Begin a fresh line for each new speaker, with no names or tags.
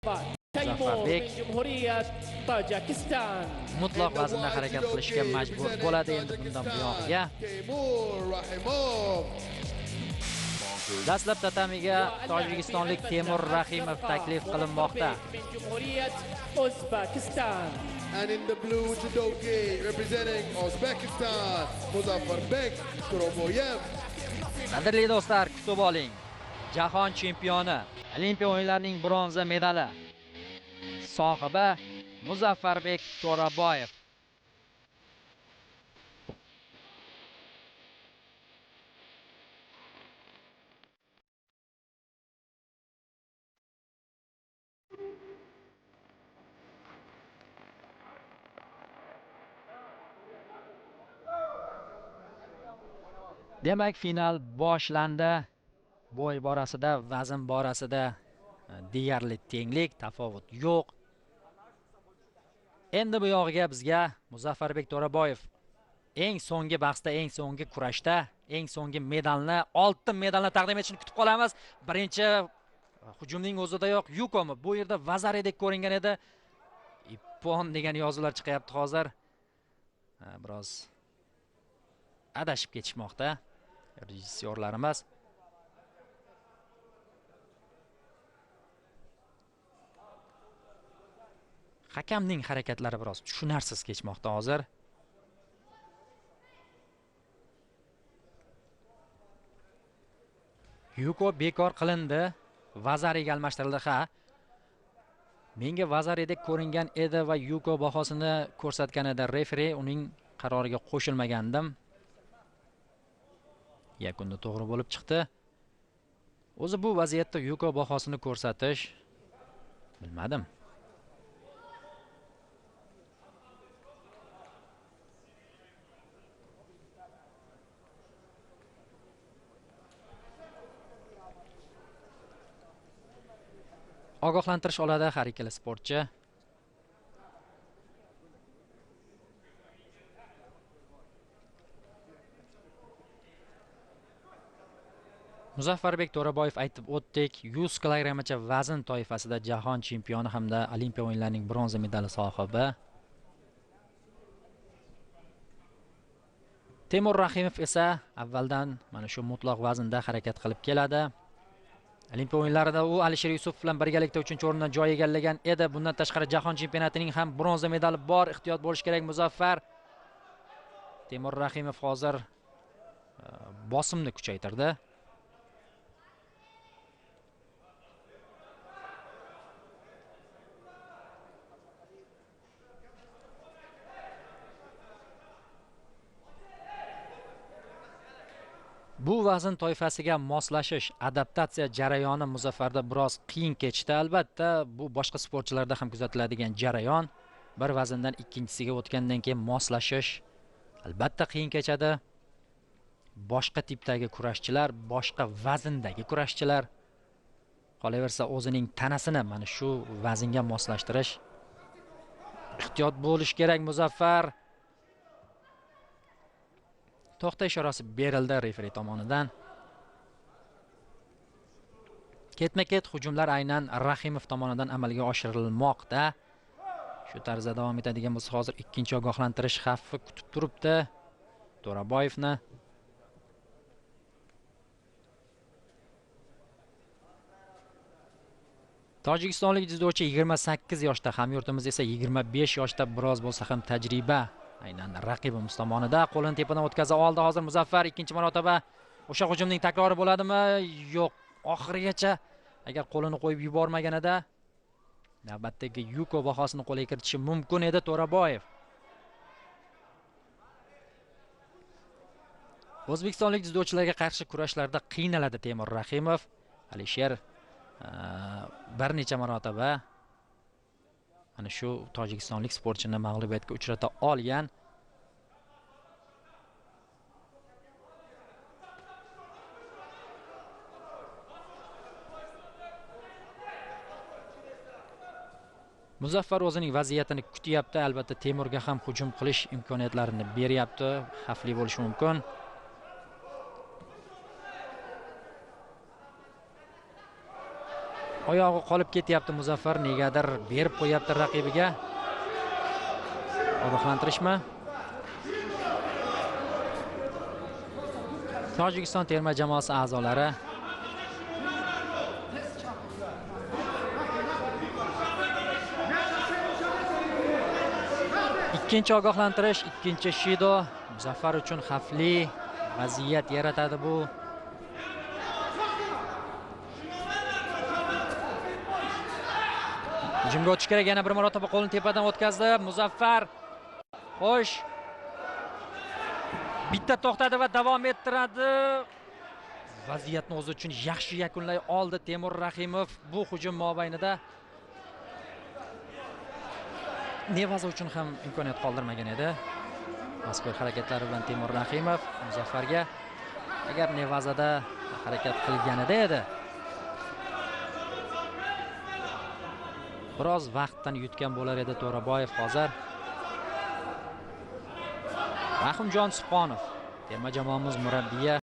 Muzaffarbek mutlaq vaznda harakat qilishga majbur bo'ladi endi bundan buyog'iga. Dastlab tatamiga tojikistonlik Temur Rahimov taklif qilinmoqda.
And in the blue judogi representing Uzbekistan, Muzaffarbek Turaboyev.
Qadrli do'stlar, kutib oling. Jahon chempioni, Olimpiya o'yinlarining bronza medali sohibi Muzaffarbek To'raboyev. Demak, final boshlandi. Bo'y borasida, vazn borasida deyarli tenglik, tafovut yo'q. Endi bu yog'iga bizga Muzaffarbek To'raboyev eng so'nggi bahsda, eng so'nggi kurashda, eng so'nggi medalni, oltin medalni taqdim etishini kutib qolamiz. Birinchi hujumning o'zidayoq Yukomi bu yerda Vazaridek ko'ringan edi. Ippon degan yozuvlar chiqyapti hozir. Biroz adashib ketishmoqda rejissyorlarimiz. Hakamning harakatlari biroz tushunarsiz kechmoqda hozir. Yuko bekor qilindi, Vazariga almashtirildi. Ha, menga Vazaridek ko'ringan edi va Yuko bahosini ko'rsatgan edi referi, uning qaroriga qo'shilmagandim. Yakunda to'g'ri bo'lib chiqdi. O'zi bu vaziyatda Yuko bahosini ko'rsatish bilmadim. Ogohlantirish oladi har ikkala sportchi. Muzaffarbek To'raboyev aytib o'tdik, 100 kilogramgacha vazn toifasida jahon chempioni hamda Olimpiya o'yinlarining bronza medali sohibi. Temur Rahimov esa avvaldan mana shu mutlaq vaznda harakat qilib keladi. Olimpiya o'yinlarida u Alisher Yusuf bilan birgalikda 3-o'rindan joy egallagan edi. Bundan tashqari jahon chempionatining ham bronza medali bor. Ehtiyot bo'lish kerak Muzaffar. Temur Rahimov hozir bosimni kuchaytirdi. Bu vazn toifasiga moslashish, adaptatsiya jarayoni Muzaffarda biroz qiyin kechdi. Albatta, bu boshqa sportchilarda ham kuzatiladigan jarayon. Bir vazndan ikkinchisiga o'tgandan keyin moslashish albatta qiyin kechadi. Boshqa tipdagi kurashchilar, boshqa vazndagi kurashchilar qolaversa o'zining tanasini mana shu vaznga moslashtirish. Ehtiyot bo'lish kerak Muzaffar. To'xta ishorasi berildi referi tomonidan. Ketma-ket hujumlar aynan Rahimov tomonidan amalga oshirilmoqda. Shu tarzda davom etadigan bo'lsa, hozir ikkinchi ogohlantirish xavfi kutib turibdi To'raboyevni. Tojikistonlik dzyudochi 28 yoshda, hamyurtimiz esa 25 yoshda, biroz bo'lsa ham tajriba aynan raqibimiz tomonida. Qo'lini tepadan o'tkaza oldi hozir Muzaffar. Ikkinchi marotaba o'sha hujumning takrori bo'ladimi? Yo'q. Oxirigacha agar qo'lini qo'yib yubormaganida navbatdagi Yuko bahosini qo'lga kiritishi mumkin edi To'raboyev. O'zbekistonlik dzyudochilarga qarshi kurashlarda qiynaladi Temur Rahimov. Alisher bir necha marotaba ana shu tojikistonlik sportchini mag'lubiyatga uchrata olgan. Muzaffar o'zining vaziyatini kutyapti. Albatta Temurga ham hujum qilish imkoniyatlarini beryapti. Xavfli bo'lishi mumkin. oyog'i qolib ketyapti. Muzaffar negadir berib qo'yapti raqibiga. Ogohlantirishmi? Tojikiston terma jamoasi a'zolari ikkinchi ogohlantirish, ikkinchi Shido. Muzaffar uchun xavfli vaziyat yaratadi bu. Hujumga o'tish kerak, yana bir marotaba qo'lini tepadan o'tkazdi Muzaffar. Xo'sh. Bitta to'xtadi va davom ettiradi. Vaziyatni o'zi uchun yaxshi yakunlay oldi Temur Rahimov bu hujum mobaynida. Nevaza uchun ham imkoniyat qoldirmagan edi. Mazkur harakatlari bilan Temur Rahimov Muzaffarga agar Nevazada harakat qilganida edi, biroz vaqtdan yutgan bo'lar edi To'raboyev. Hozir Rahimjon Subhonov terma jamoamiz murabbiyi